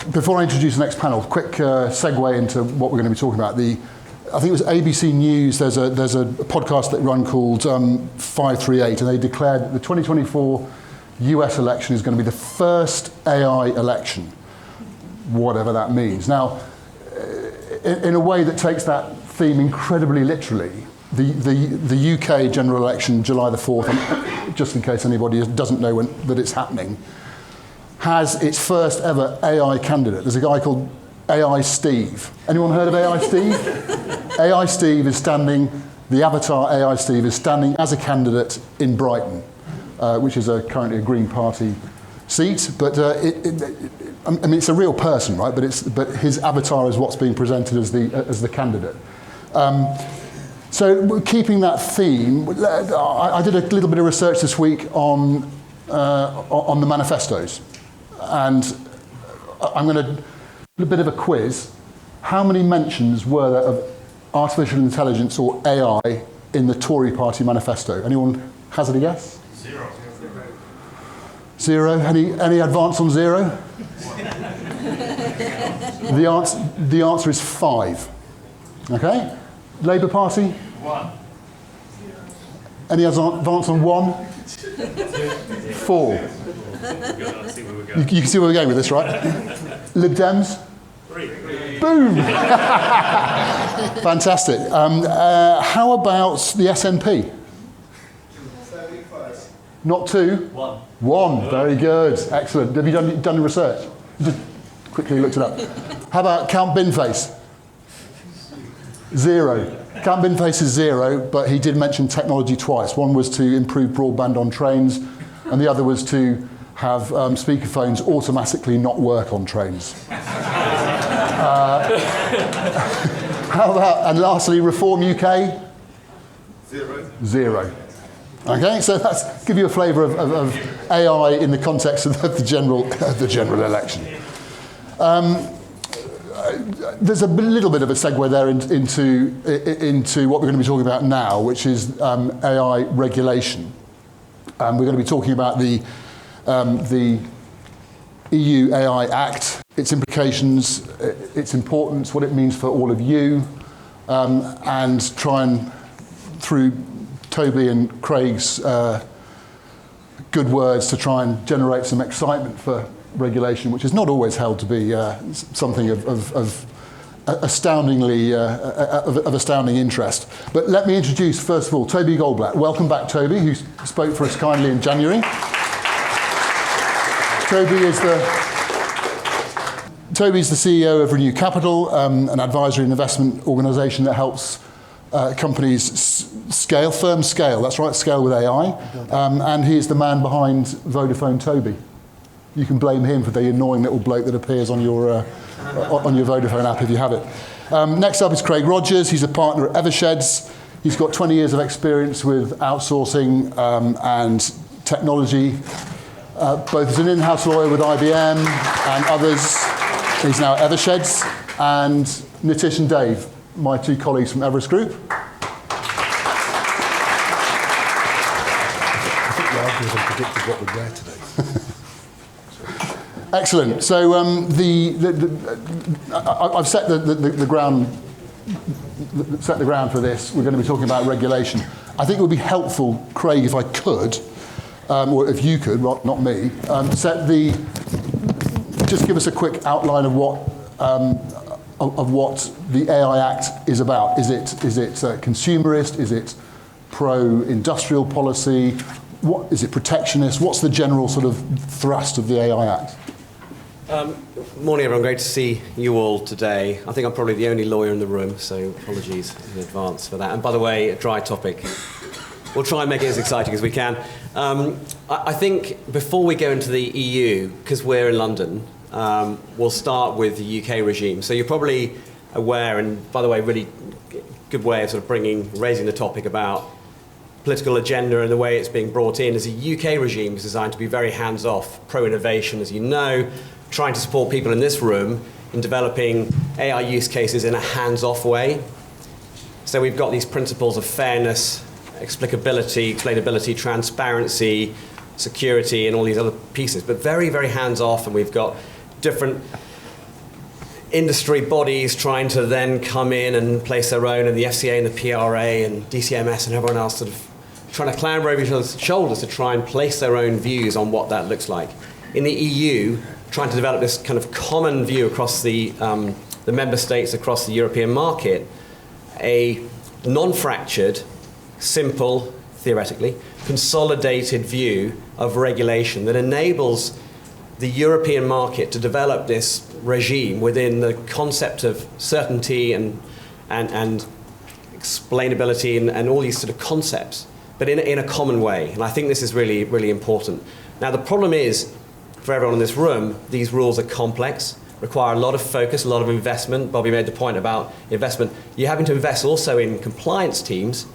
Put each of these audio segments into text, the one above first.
before I introduce the next panel, quick segue into what we're going to be talking about. I think it was ABC News, there's a podcast that run called 538, and they declared that the 2024 US election is going to be the first AI election, whatever that means. Now, in a way that takes that theme incredibly literally, the UK general election, July the 4th, just in case anybody doesn't know that it's happening, has its first ever AI candidate. There's a guy called AI Steve. Anyone heard of AI Steve? AI Steve is standing, the avatar AI Steve is standing as a candidate in Brighton, which is currently a Green Party seat. But I mean, it's a real person, right? But his avatar is what's being presented as the candidate. So keeping that theme, I did a little bit of research this week on the manifestos, and I'm going to a bit of a quiz. How many mentions were there of artificial intelligence or AI in the Tory party manifesto? Anyone hazard a guess? Zero. Any advance on zero? The answer is 5. Okay. Labour Party? 1. Any advance on 1? 4. You can see where we're going with this, right? Lib Dems? 3. Boom! Fantastic. How about the SNP? Not 2? 1. 1. Very good. Excellent. Have you done the research? Just quickly looked it up. How about Count Binface? 0. Count Binface is 0, but he did mention technology twice. One was to improve broadband on trains, and the other was to have speakerphones automatically not work on trains. How about, and lastly, Reform UK? 0. Okay, so that's give you a flavour of AI in the context of the general election. There's a little bit of a segue there into what we're going to be talking about now, which is AI regulation. We're going to be talking about the EU AI Act, its implications, its importance, what it means for all of you, and try and, through Toby and Craig's good words, to try and generate some excitement for regulation, which is not always held to be something of astounding interest. But let me introduce, first of all, Toby Goldblatt. Welcome back, Toby, who spoke for us kindly in January. Toby's the CEO of Renew Capital, an advisory and investment organisation that helps companies firms scale, that's right, scale with AI. And he is the man behind Vodafone Toby. You can blame him for the annoying little bloke that appears on your Vodafone app if you have it. Next up is Craig Rogers. He's a partner at Eversheds. He's got 20 years of experience with outsourcing and technology, both as an in-house lawyer with IBM and others. He's now at Eversheds. And Nitish and Dave, my 2 colleagues from Everest Group. I think the algorithm predicted what we'd wear today. Excellent. So I've set the ground for this. We're going to be talking about regulation. I think it would be helpful, Craig, if I could, or if you could, not me, just give us a quick outline of what the AI Act is about. Is it consumerist? Is it pro-industrial policy? What is it, protectionist? What's the general sort of thrust of the AI Act? Morning, everyone. Great to see you all today. I think I'm probably the only lawyer in the room, so apologies in advance for that. And by the way, a dry topic. We'll try and make it as exciting as we can. I think before we go into the EU, because we're in London, we'll start with the UK regime. So you're probably aware, and by the way, really good way of sort of raising the topic about political agenda and the way it's being brought in, is a UK regime is designed to be very hands-off, pro-innovation, as you know, trying to support people in this room in developing AI use cases in a hands-off way. So we've got these principles of fairness, explicability, explainability, transparency, security, and all these other pieces, but very, very hands-off, and we've got different industry bodies trying to then come in and place their own, and the FCA and the PRA and DCMS and everyone else sort of trying to clamber over each other's shoulders to try and place their own views on what that looks like. In the EU, trying to develop this kind of common view across the member states, across the European market, a non-fractured, simple, theoretically, consolidated view of regulation that enables the European market to develop this regime within the concept of certainty and explainability and all these sort of concepts, but in a common way. And I think this is really, really important. Now, the problem is, for everyone in this room, these rules are complex, require a lot of focus, a lot of investment. Bobby made the point about investment. You're having to invest also in compliance teams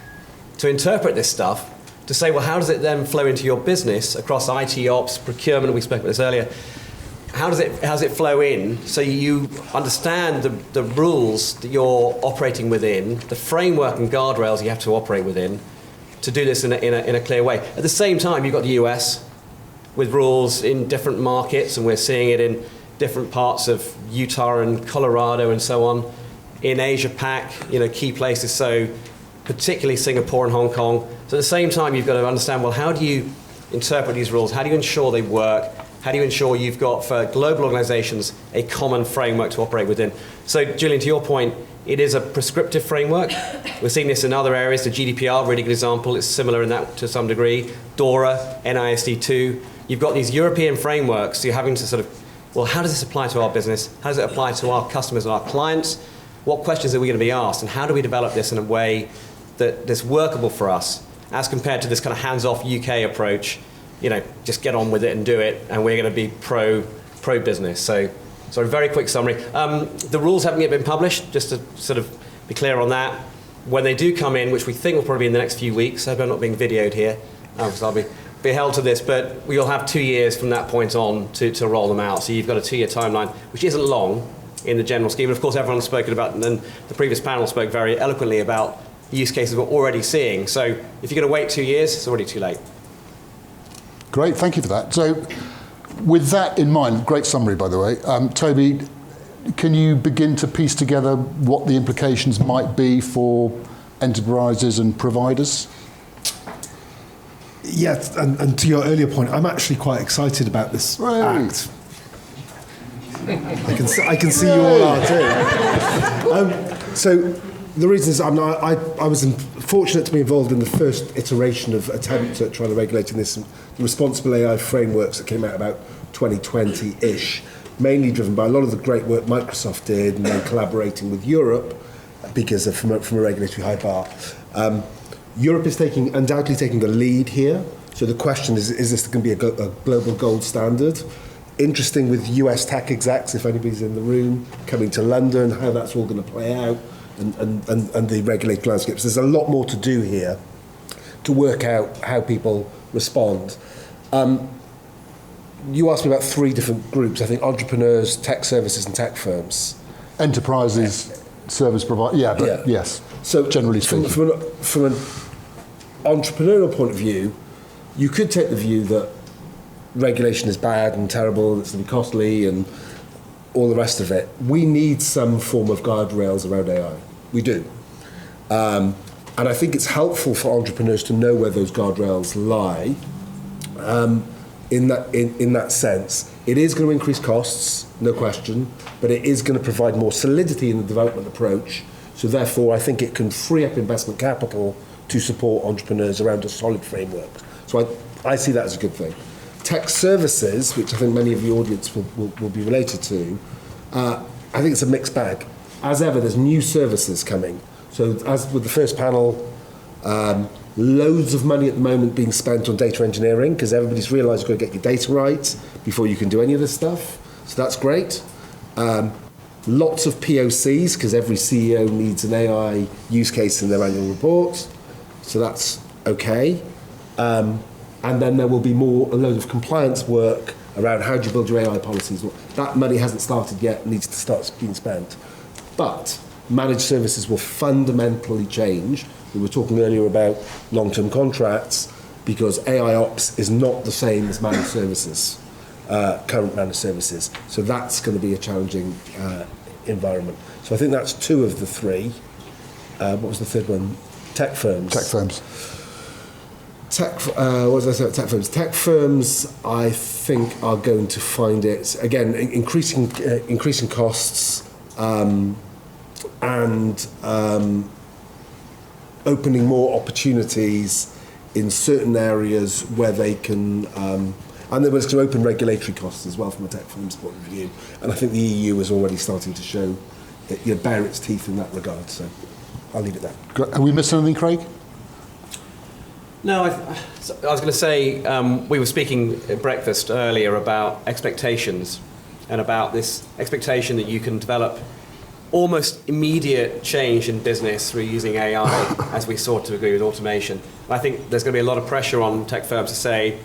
to interpret this stuff, to say, well, how does it then flow into your business across IT ops, procurement, we spoke about this earlier. How does it flow in so you understand the rules that you're operating within, the framework and guardrails you have to operate within to do this in a clear way. At the same time, you've got the US with rules in different markets, and we're seeing it in different parts of Utah and Colorado and so on. In Asia Pac, key places, so particularly Singapore and Hong Kong. So at the same time, you've got to understand, well, how do you interpret these rules? How do you ensure they work? How do you ensure you've got, for global organizations, a common framework to operate within? So, Julian, to your point, it is a prescriptive framework. We're seeing this in other areas. The GDPR, really good example. It's similar in that to some degree. DORA, NISD2. You've got these European frameworks. So you're having to sort of, well, how does this apply to our business? How does it apply to our customers and our clients? What questions are we going to be asked? And how do we develop this in a way that's workable for us, as compared to this kind of hands-off UK approach, just get on with it and do it, and we're going to be pro-business. So a very quick summary. The rules haven't yet been published, just to sort of be clear on that. When they do come in, which we think will probably be in the next few weeks, I hope I'm not being videoed here, because I'll be held to this, but we'll have 2 years from that point on to roll them out. So you've got a 2-year timeline, which isn't long in the general scheme. And of course, everyone's spoken about, and then the previous panel spoke very eloquently about the use cases we're already seeing. So if you're going to wait 2 years, it's already too late. Great, thank you for that. So with that in mind, great summary, by the way. Toby, can you begin to piece together what the implications might be for enterprises and providers? Yes, and to your earlier point, I'm actually quite excited about this act. I can see you all are too. So the reason is I was fortunate to be involved in the first iteration of attempt at trying to regulate this, the responsible AI frameworks that came out about 2020-ish, mainly driven by a lot of the great work Microsoft did, and then collaborating with Europe because from a regulatory high bar. Europe is undoubtedly taking the lead here. So the question is this going to be a global gold standard? Interesting with US tech execs, if anybody's in the room, coming to London, how that's all going to play out, and the regulatory landscapes. There's a lot more to do here to work out how people respond. You asked me about 3 different groups, I think entrepreneurs, tech services and tech firms. Enterprises, service providers, yes. So generally speaking. From an entrepreneurial point of view, you could take the view that regulation is bad and terrible, it's going to be costly and all the rest of it. We need some form of guardrails around AI. We do. And I think it's helpful for entrepreneurs to know where those guardrails lie. In that sense, it is going to increase costs, no question, but it is going to provide more solidity in the development approach. So therefore, I think it can free up investment capital to support entrepreneurs around a solid framework. So I see that as a good thing. Tech services, which I think many of the audience will be related to, I think it's a mixed bag. As ever, there's new services coming. So as with the first panel, loads of money at the moment being spent on data engineering because everybody's realised you've got to get your data right before you can do any of this stuff. So that's great. Lots of POCs because every CEO needs an AI use case in their annual report. So that's okay. And then there will be a load of compliance work around how do you build your AI policies. That money hasn't started yet, needs to start being spent. But managed services will fundamentally change. We were talking earlier about long-term contracts because AI ops is not the same as managed services, current managed services. So that's going to be a challenging environment. So I think that's two of the three. What was the third one? Tech firms. Tech firms. What did I say about tech firms? Tech firms, I think, are going to find it, again, increasing costs and opening more opportunities in certain areas where they can, and there was to open regulatory costs as well from a tech firm's point of view. And I think the EU is already starting to show, bare its teeth in that regard. So I'll leave it there. Have we missed anything, Craig? No, I was going to say, we were speaking at breakfast earlier about expectations and about this expectation that you can develop almost immediate change in business through using AI, as we saw to agree with automation. And I think there's going to be a lot of pressure on tech firms to say,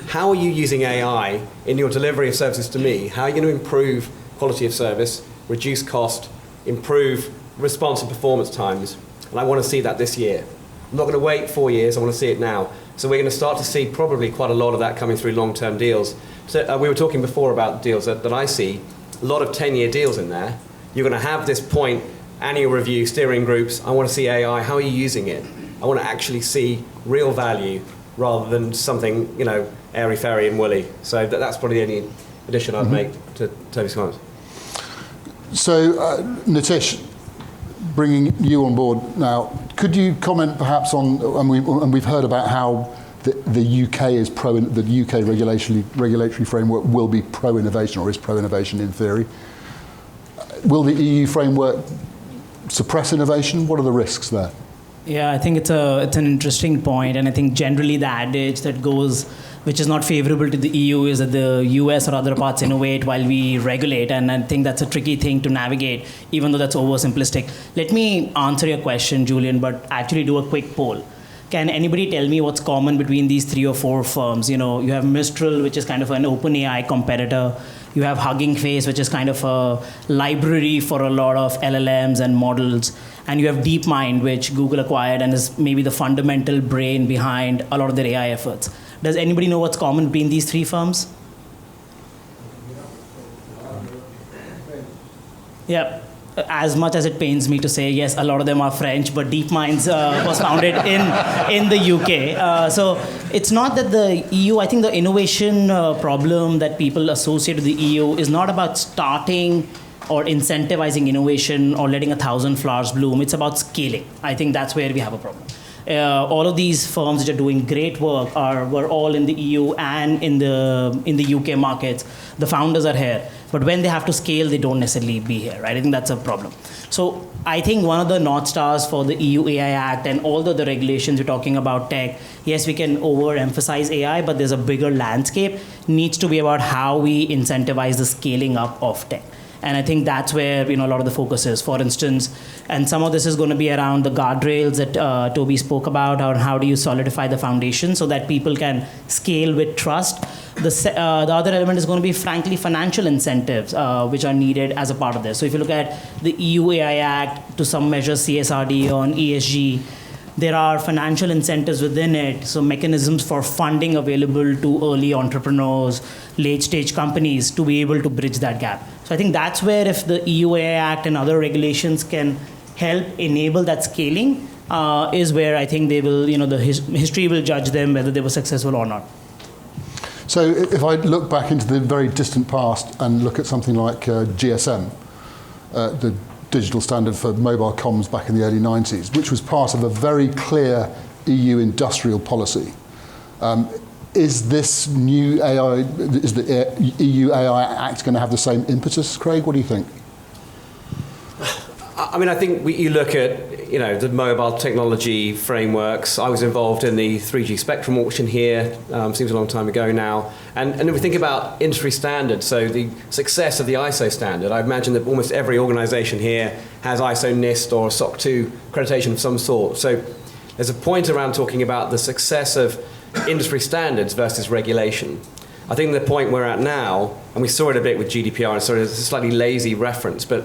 how are you using AI in your delivery of services to me? How are you going to improve quality of service, reduce cost, improve response and performance times? And I want to see that this year. I'm not going to wait 4 years, I want to see it now. So we're going to start to see probably quite a lot of that coming through long-term deals. So we were talking before about deals that I see, a lot of 10-year deals in there. You're going to have this point, annual review, steering groups. I want to see AI, how are you using it? I want to actually see real value rather than something, airy-fairy and woolly. So that's probably the only addition I'd make to Toby's comments. So, Nitish, bringing you on board now, could you comment perhaps on, and we've heard about how the UK is the UK regulatory framework will be pro-innovation or is pro-innovation in theory. Will the EU framework suppress innovation? What are the risks there? Yeah, I think it's an interesting point, and I think generally the adage that goes, which is not favorable to the EU, is that the US or other parts innovate while we regulate, and I think that's a tricky thing to navigate, even though that's oversimplistic. Let me answer your question, Julian, but actually do a quick poll. Can anybody tell me what's common between these 3 or 4 firms? You have Mistral, which is kind of an OpenAI competitor. You have Hugging Face, which is kind of a library for a lot of LLMs and models. And you have DeepMind, which Google acquired and is maybe the fundamental brain behind a lot of their AI efforts. Does anybody know what's common between these 3 firms? Yeah. As much as it pains me to say, yes, a lot of them are French, but DeepMind was founded in the UK. So it's not that the EU, I think the innovation problem that people associate with the EU is not about starting or incentivizing innovation or letting 1,000 flowers bloom. It's about scaling. I think that's where we have a problem. All of these firms which are doing great work were all in the EU and in the UK markets. The founders are here. But when they have to scale, they don't necessarily be here, right? I think that's a problem. So I think one of the North Stars for the EU AI Act and all the regulations we're talking about tech, yes, we can overemphasize AI, but there's a bigger landscape, needs to be about how we incentivize the scaling up of tech. And I think that's where a lot of the focus is. For instance, and some of this is going to be around the guardrails that Toby spoke about, or how do you solidify the foundation so that people can scale with trust. The other element is going to be, frankly, financial incentives, which are needed as a part of this. So if you look at the EU AI Act, to some measure CSRD on ESG, there are financial incentives within it, so mechanisms for funding available to early entrepreneurs, late-stage companies to be able to bridge that gap. So I think that's where, if the EU AI Act and other regulations can help enable that scaling, is where I think they will, the history will judge them whether they were successful or not. So if I look back into the very distant past and look at something like GSM, the digital standard for mobile comms back in the early 90s, which was part of a very clear EU industrial policy. Is this new AI, is the EU AI Act going to have the same impetus, Craig? What do you think? I mean, I think you look at, the mobile technology frameworks. I was involved in the 3G spectrum auction here, seems a long time ago now. And if we think about industry standards, so the success of the ISO standard, I imagine that almost every organization here has ISO NIST or SOC 2 accreditation of some sort. So there's a point around talking about the success of industry standards versus regulation. I think the point we're at now, and we saw it a bit with GDPR, and sorry, it's a slightly lazy reference, but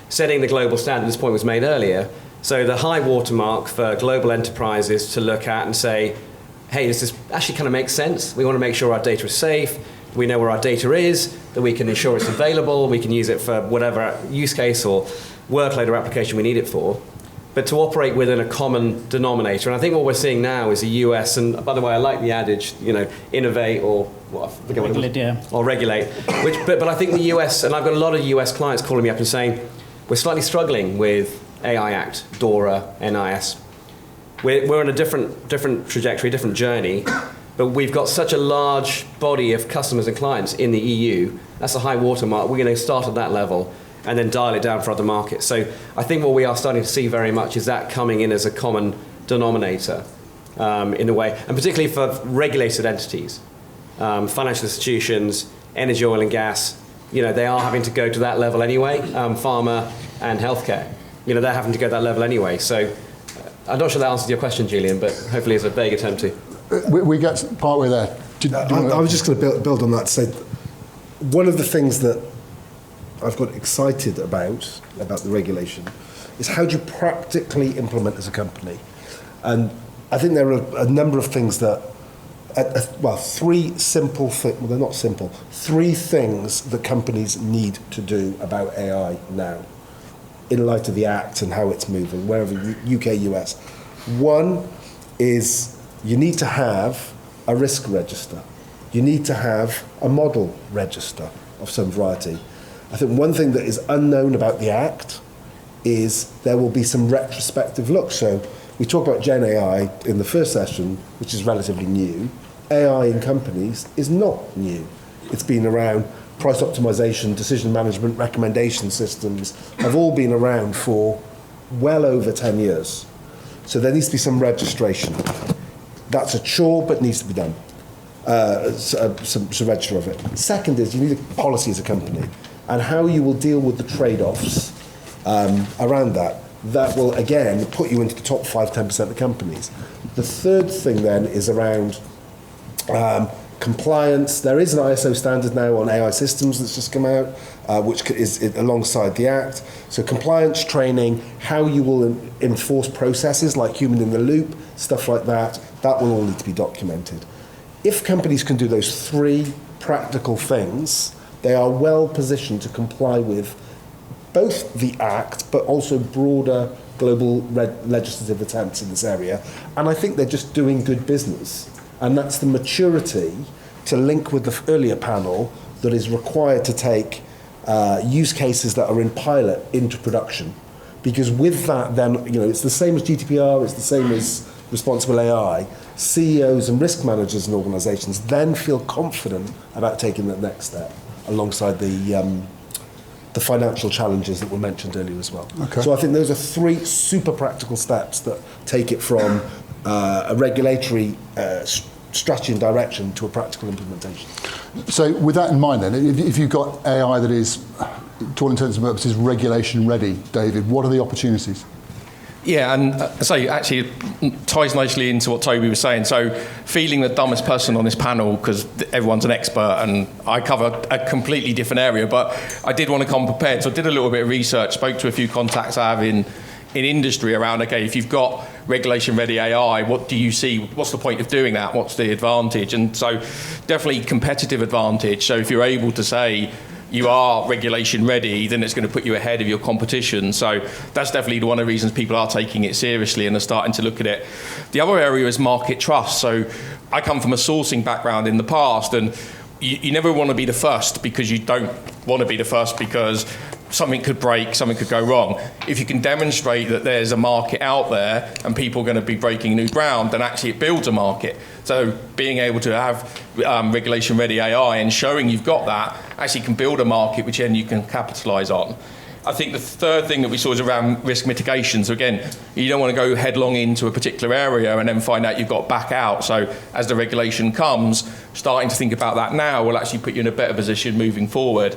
setting the global standard, this point was made earlier, so the high watermark for global enterprises to look at and say, hey, does this actually kind of make sense? We want to make sure our data is safe, we know where our data is, that we can ensure it's available, we can use it for whatever use case or workload or application we need it for, but to operate within a common denominator. And I think what we're seeing now is the US, and by the way, I like the adage, innovate or Regulate, or regulate. But I think the US, and I've got a lot of US clients calling me up and saying, we're slightly struggling with AI Act, DORA, NIS. We're on a different trajectory, different journey, but we've got such a large body of customers and clients in the EU. That's a high watermark. We're going to start at that level and then dial it down for other markets. So I think what we are starting to see very much is that coming in as a common denominator in the way, and particularly for regulated entities, financial institutions, energy, oil and gas. They are having to go to that level anyway. Pharma and healthcare, they're having to go to that level anyway. So I'm not sure that answers your question, Julian, but hopefully it's a vague attempt to. We get partway there. I was just going to build on that to say, one of the things that I've got excited about the regulation is how do you practically implement as a company? And I think there are a number of things that, three simple things, well, they're not simple, three things that companies need to do about AI now, in light of the Act and how it's moving, wherever, UK, US. One is you need to have a risk register. You need to have a model register of some variety. I think one thing that is unknown about the Act is there will be some retrospective look. So we talk about Gen AI in the first session, which is relatively new. AI in companies is not new. It's been around. Price optimization, decision management, recommendation systems have all been around for well over 10 years. So there needs to be some registration. That's a chore, but needs to be done. Some register of it. Second is you need a policy as a company and how you will deal with the trade-offs around that. That will, again, put you into the top 5-10% of companies. The third thing then is around compliance. There is an ISO standard now on AI systems that's just come out, which is alongside the Act. So compliance training, how you will enforce processes like human in the loop, stuff like that, that will all need to be documented. If companies can do those three practical things, they are well positioned to comply with both the Act, but also broader global legislative attempts in this area. And I think they're just doing good business. And that's the maturity to link with the earlier panel that is required to take use cases that are in pilot into production. Because with that, then, it's the same as GDPR, it's the same as responsible AI. CEOs and risk managers in organizations then feel confident about taking that next step alongside the financial challenges that were mentioned earlier as well. Okay. So I think those are three super practical steps that take it from a regulatory strategy and direction to a practical implementation. So with that in mind then, if you've got AI that is, to all intents and purposes, regulation ready, David, what are the opportunities? Yeah, and so actually it ties nicely into what Toby was saying. So feeling the dumbest person on this panel because everyone's an expert and I cover a completely different area, but I did want to come prepared. So I did a little bit of research, spoke to a few contacts I have in industry around, okay, if you've got regulation-ready AI, what do you see? What's the point of doing that? What's the advantage? And so definitely competitive advantage. So if you're able to say you are regulation ready, then it's going to put you ahead of your competition. So that's definitely one of the reasons people are taking it seriously and are starting to look at it. The other area is market trust. So I come from a sourcing background in the past, and you never want to be the first because you don't want to be the first because something could break, something could go wrong. If you can demonstrate that there's a market out there and people are going to be breaking new ground, then actually it builds a market. So being able to have regulation-ready AI and showing you've got that actually can build a market which then you can capitalise on. I think the third thing that we saw is around risk mitigation. So again, you don't want to go headlong into a particular area and then find out you've got back out. So as the regulation comes, starting to think about that now will actually put you in a better position moving forward.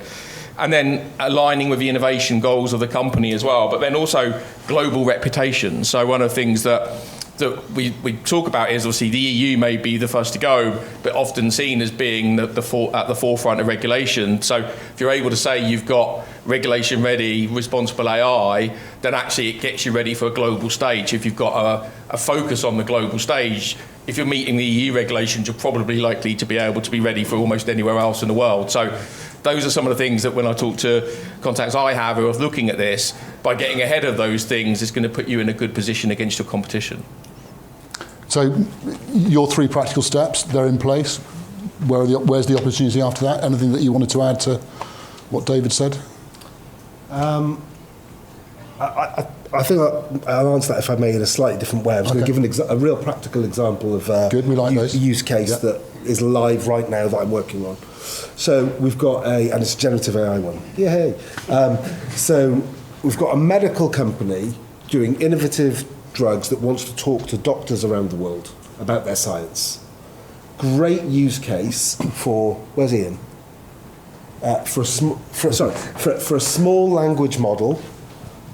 And then aligning with the innovation goals of the company as well, but then also global reputation. So one of the things that we talk about is obviously the EU may be the first to go, but often seen as being at the forefront of regulation. So if you're able to say you've got regulation ready, responsible AI, then actually it gets you ready for a global stage. If you've got a focus on the global stage, if you're meeting the EU regulations, you're probably likely to be able to be ready for almost anywhere else in the world. So those are some of the things that when I talk to contacts I have who are looking at this, by getting ahead of those things, it's going to put you in a good position against your competition. So your 3 practical steps, they're in place. Where's the opportunity after that? Anything that you wanted to add to what David said? I think I'll answer that, if I may, in a slightly different way. I was going to give a real practical example of Good, we like those. a use case that is live right now that I'm working on. So we've got and it's a generative AI one. Yay! So we've got a medical company doing innovative drugs that wants to talk to doctors around the world about their science. Great use case for, where's Ian? For a small language model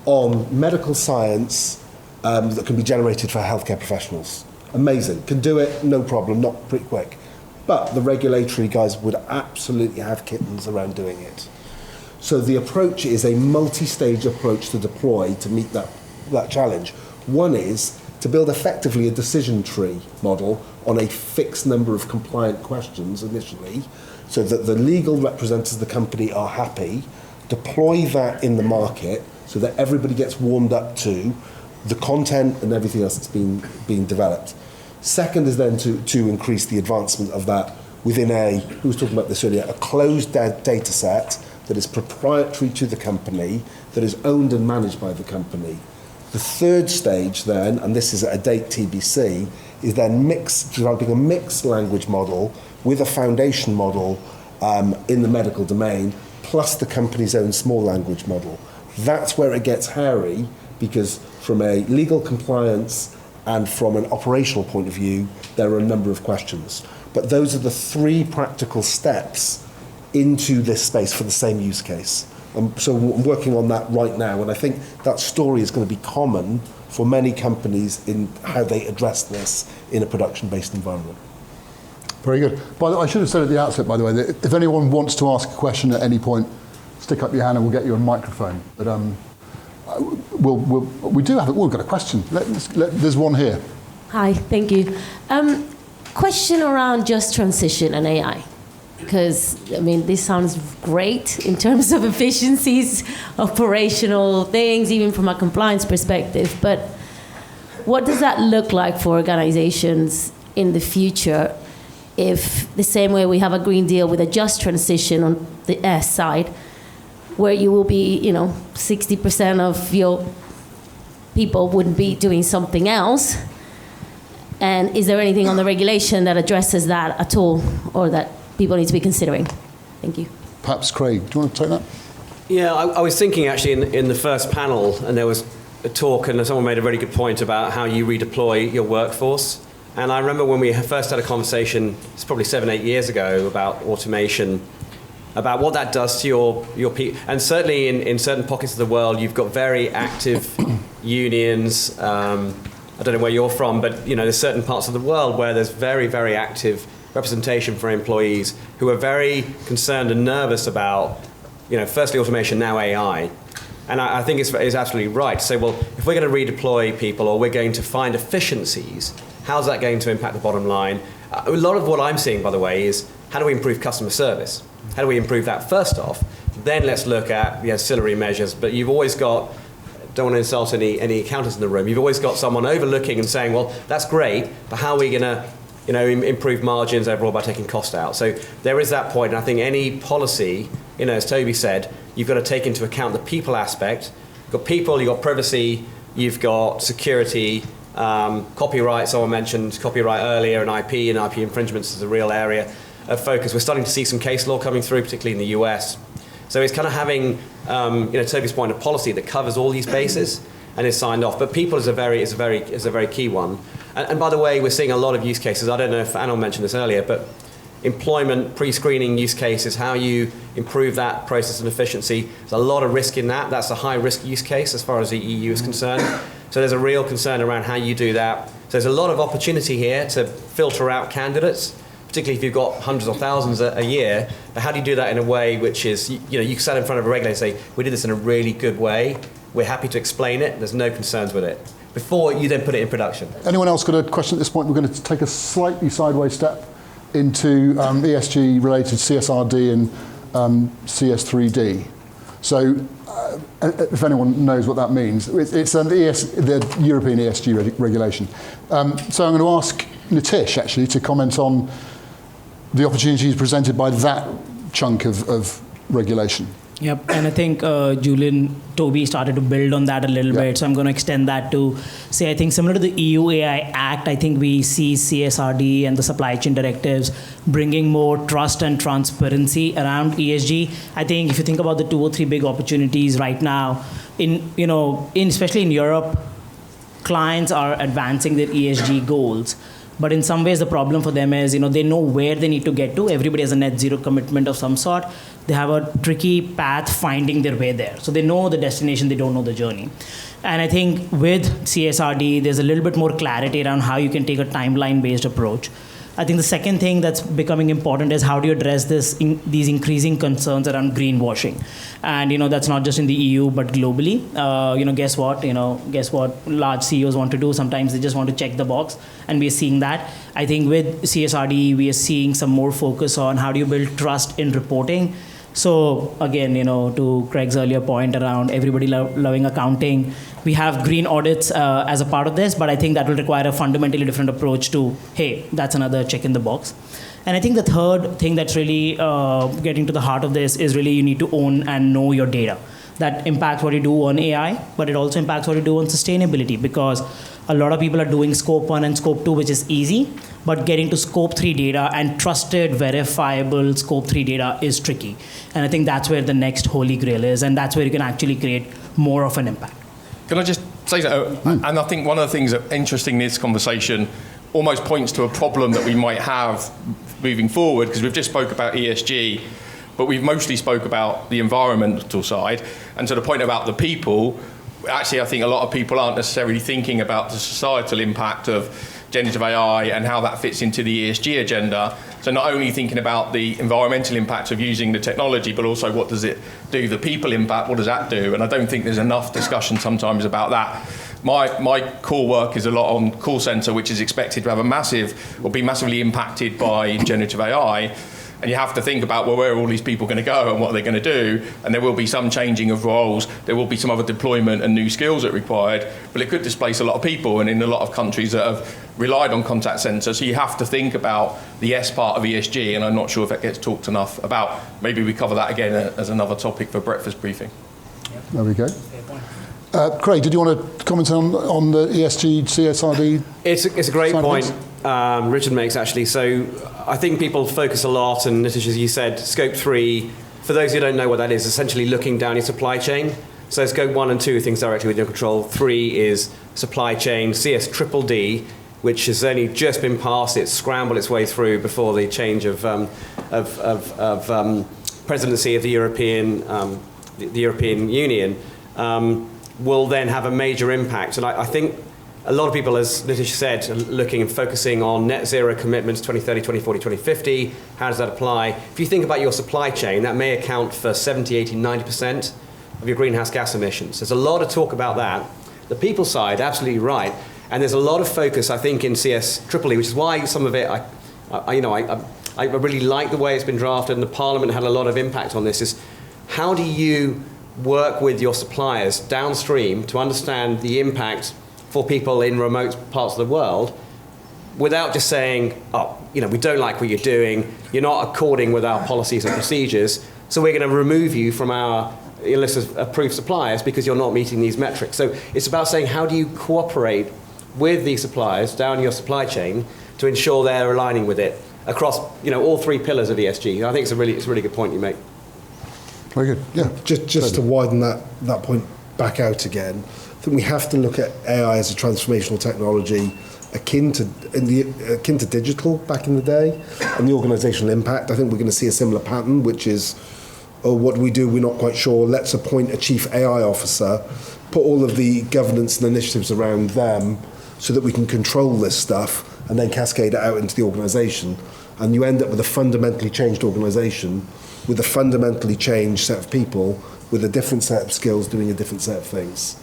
on medical science that can be generated for healthcare professionals. Amazing. Can do it, no problem, not pretty quick. But the regulatory guys would absolutely have kittens around doing it. So the approach is a multi-stage approach to deploy to meet that challenge. One is to build effectively a decision tree model on a fixed number of compliant questions initially, so that the legal representatives of the company are happy, deploy that in the market so that everybody gets warmed up to the content and everything else that's being developed. Second is then to increase the advancement of that within who was talking about this earlier, a closed data set that is proprietary to the company, that is owned and managed by the company. The third stage then, and this is at a date TBC, is then developing a mixed language model with a foundation model in the medical domain, plus the company's own small language model. That's where it gets hairy, because from a legal compliance and from an operational point of view, there are a number of questions. But those are the 3 practical steps into this space for the same use case. So I'm working on that right now, and I think that story is going to be common for many companies in how they address this in a production-based environment. Very good. By the way, I should have said at the outset, by the way, that if anyone wants to ask a question at any point, stick up your hand and we'll get you a microphone. But we've got a question. There's one here. Hi, thank you. Question around just transition and AI. Because, I mean, this sounds great in terms of efficiencies, operational things, even from a compliance perspective. But what does that look like for organizations in the future if the same way we have a Green Deal with a just transition on the S side, where you will be, 60% of your people would be doing something else? And is there anything on the regulation that addresses that at all, or that people need to be considering? Thank you. Perhaps Craig, do you want to take that? Yeah, I was thinking actually in the first panel, and there was a talk, and someone made a really good point about how you redeploy your workforce. And I remember when we first had a conversation, it's probably 7-8 years ago, about automation, about what that does to your people. And certainly in certain pockets of the world, you've got very active unions. I don't know where you're from, but there's certain parts of the world where there's very, very active representation for employees who are very concerned and nervous about, firstly automation, now AI. And I think it's absolutely right to say, well, if we're going to redeploy people or we're going to find efficiencies, how's that going to impact the bottom line? A lot of what I'm seeing, by the way, is how do we improve customer service? How do we improve that first off? Then let's look at the ancillary measures. But you've always got, don't want to insult any accountants in the room, you've always got someone overlooking and saying, well, that's great, but how are we going to improve margins overall by taking cost out? So there is that point, and I think any policy, as Toby said, you've got to take into account the people aspect. You've got people, you've got privacy, you've got security, copyright. Someone mentioned copyright earlier, and IP infringements is a real area of focus. We're starting to see some case law coming through, particularly in the US. So it's kind of having, Toby's point, a policy that covers all these bases and is signed off. But people is a very key one. And by the way, we're seeing a lot of use cases. I don't know if Anil mentioned this earlier, but employment pre-screening use cases, how you improve that process and efficiency. There's a lot of risk in that. That's a high-risk use case as far as the EU is concerned. So there's a real concern around how you do that. So there's a lot of opportunity here to filter out candidates, particularly if you've got hundreds or thousands a year. But how do you do that in a way which is, you can stand in front of a regulator and say, we did this in a really good way. We're happy to explain it. There's no concerns with it. before you then put it in production. Anyone else got a question at this point? We're going to take a slightly sideways step into ESG-related CSRD and CS3D. So, if anyone knows what that means, it's the European ESG regulation. So I'm going to ask Nitish, actually, to comment on the opportunities presented by that chunk of regulation. Yep, and I think Toby started to build on that a little bit, so I'm going to extend that to say, I think similar to the EU AI Act, I think we see CSRD and the supply chain directives bringing more trust and transparency around ESG. I think if you think about the 2 or 3 big opportunities right now, especially in Europe, clients are advancing their ESG goals. But in some ways, the problem for them is, they know where they need to get to. Everybody has a net zero commitment of some sort. They have a tricky path finding their way there. So they know the destination, they don't know the journey. And I think with CSRD, there's a little bit more clarity around how you can take a timeline-based approach. I think the second thing that's becoming important is how do you address these increasing concerns around greenwashing, and that's not just in the EU but globally. Guess what? Large CEOs want to do. Sometimes they just want to check the box, and we are seeing that. I think with CSRD, we are seeing some more focus on how do you build trust in reporting. So again, to Craig's earlier point around everybody loving accounting, we have green audits as a part of this, but I think that will require a fundamentally different approach to, hey, that's another check in the box. And I think the third thing that's really getting to the heart of this is really you need to own and know your data. That impacts what you do on AI, but it also impacts what you do on sustainability, because a lot of people are doing scope 1 and scope 2, which is easy, but getting to scope 3 data and trusted, verifiable scope 3 data is tricky. And I think that's where the next holy grail is, and that's where you can actually create more of an impact. Can I just say that? And I think one of the things that interesting in this conversation almost points to a problem that we might have moving forward, because we've just spoke about ESG, but we've mostly spoke about the environmental side. And to the point about the people, actually, I think a lot of people aren't necessarily thinking about the societal impact of generative AI and how that fits into the ESG agenda. So not only thinking about the environmental impact of using the technology, but also what does it do, the people impact, what does that do? And I don't think there's enough discussion sometimes about that. My core work is a lot on call center, which is expected to have be massively impacted by generative AI. And you have to think about, well, where are all these people going to go and what are they going to do? And there will be some changing of roles. There will be some other deployment and new skills that are required. But it could displace a lot of people, and in a lot of countries that have relied on contact centres. So you have to think about the S part of ESG, and I'm not sure if it gets talked enough about. Maybe we cover that again as another topic for breakfast briefing. There we go. Craig, did you want to comment on the ESG, CSRD? It's a great point Richard makes, actually. So I think people focus a lot, and Nitish, as you said, scope 3, for those who don't know what that is, essentially looking down your supply chain. So scope 1 and 2 are things directly within your control. 3 is supply chain. CS3D, which has only just been passed, it's scrambled its way through before the change of presidency of the European Union, will then have a major impact. And I think a lot of people, as Nitish said, are looking and focusing on net zero commitments 2030, 2040, 2050. How does that apply? If you think about your supply chain, that may account for 70, 80, 90% of your greenhouse gas emissions. There's a lot of talk about that. The people side, absolutely right. And there's a lot of focus, I think, in CS3D, which is why some of it, I really like the way it's been drafted, and the Parliament had a lot of impact on this, is how do you work with your suppliers downstream to understand the impact for people in remote parts of the world without just saying, we don't like what you're doing, you're not according with our policies and procedures, so we're going to remove you from our list of approved suppliers because you're not meeting these metrics. So it's about saying, how do you cooperate with these suppliers down your supply chain to ensure they're aligning with it across all 3 pillars of ESG. I think it's a really good point you make. Very good. Yeah. Just to widen that point back out again, I think we have to look at AI as a transformational technology akin to digital back in the day, and the organisational impact. I think we're going to see a similar pattern, which is, what do we do? We're not quite sure. Let's appoint a chief AI officer, put all of the governance and initiatives around them so that we can control this stuff and then cascade it out into the organisation. And you end up with a fundamentally changed organisation with a fundamentally changed set of people with a different set of skills doing a different set of things.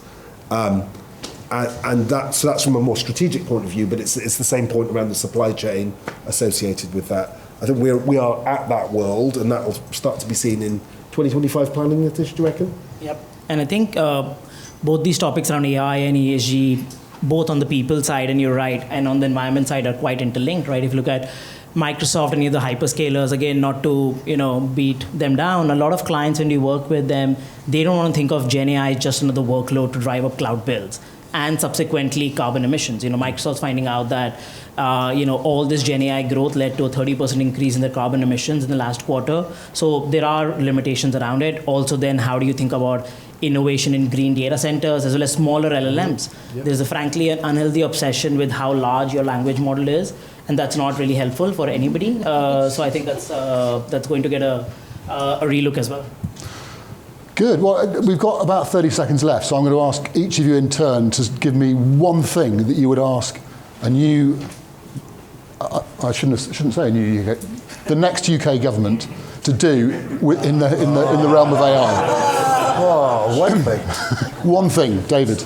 And that's from a more strategic point of view, but it's the same point around the supply chain associated with that. I think we are at that world, and that will start to be seen in 2025 planning, Nitish, do you reckon? Yep. And I think both these topics around AI and ESG, both on the people side, and you're right, and on the environment side are quite interlinked, right? If you look at Microsoft and any of the hyperscalers, again, not to beat them down, a lot of clients, when you work with them, they don't want to think of Gen AI as just another workload to drive up cloud bills and subsequently carbon emissions. Microsoft's finding out that all this Gen AI growth led to a 30% increase in the carbon emissions in the last quarter. So there are limitations around it. Also, then how do you think about innovation in green data centers as well as smaller LLMs? Yep. There's frankly an unhealthy obsession with how large your language model is, and that's not really helpful for anybody. So I think that's going to get a relook as well. Good. Well, we've got about 30 seconds left, so I'm going to ask each of you in turn to give me one thing that you would ask a new, I shouldn't say a new UK, the next UK government to do in the realm of AI. Oh, one thing. One thing, David.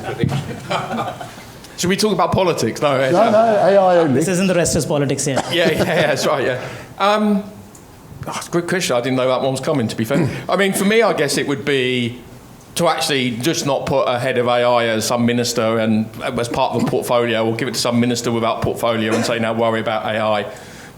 Should we talk about politics? No, No, AI only. This isn't the rest is politics here. Yeah, that's right, yeah. It's a good question. I didn't know that one was coming, to be fair. I mean, for me, I guess it would be to actually just not put a head of AI as some minister and as part of a portfolio, or give it to some minister without portfolio and say, now worry about AI.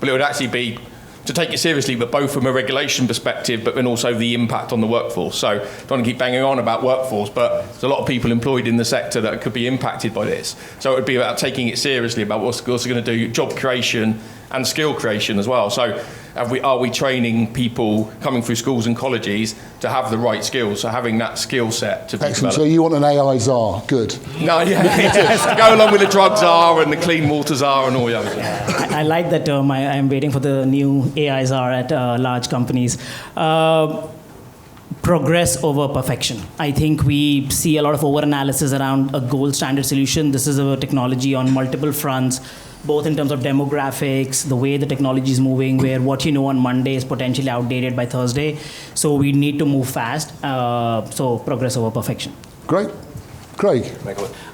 But it would actually be to take it seriously, but both from a regulation perspective, but then also the impact on the workforce. So don't want to keep banging on about workforce, but there's a lot of people employed in the sector that could be impacted by this. So it would be about taking it seriously, about what's also going to do job creation and skill creation as well. So are we training people coming through schools and colleges to have the right skills? So having that skill set to be Excellent. developed. So you want an AI czar? Good. No, yeah. Go along with the drug czar and the clean water czar and all the others. I like that term. I'm waiting for the new AI czar at large companies. Progress over perfection. I think we see a lot of over-analysis around a gold standard solution. This is a technology on multiple fronts, both in terms of demographics, the way the technology is moving, where what you know on Monday is potentially outdated by Thursday. So we need to move fast. So progress over perfection. Great. Craig.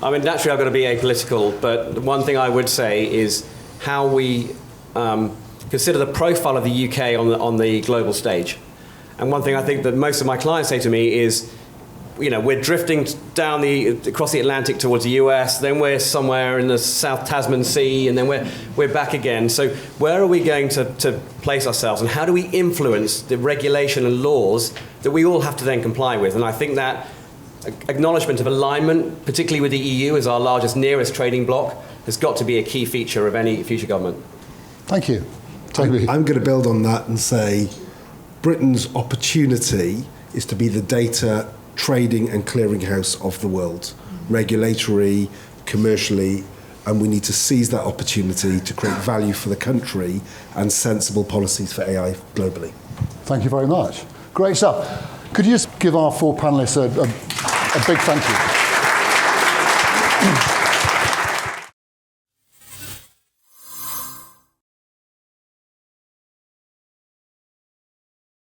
I mean, naturally I've got to be apolitical, but one thing I would say is how we consider the profile of the UK on the global stage. And one thing I think that most of my clients say to me is, we're drifting down across the Atlantic towards the US, then we're somewhere in the South Tasman Sea, and then we're back again. So where are we going to place ourselves, and how do we influence the regulation and laws that we all have to then comply with? And I think that acknowledgement of alignment, particularly with the EU as our largest, nearest trading bloc, has got to be a key feature of any future government. Thank you. Toby. I'm going to build on that and say Britain's opportunity is to be the data trading and clearinghouse of the world, regulatory, commercially, and we need to seize that opportunity to create value for the country and sensible policies for AI globally. Thank you very much. Great stuff. Could you just give our four panellists a big thank you?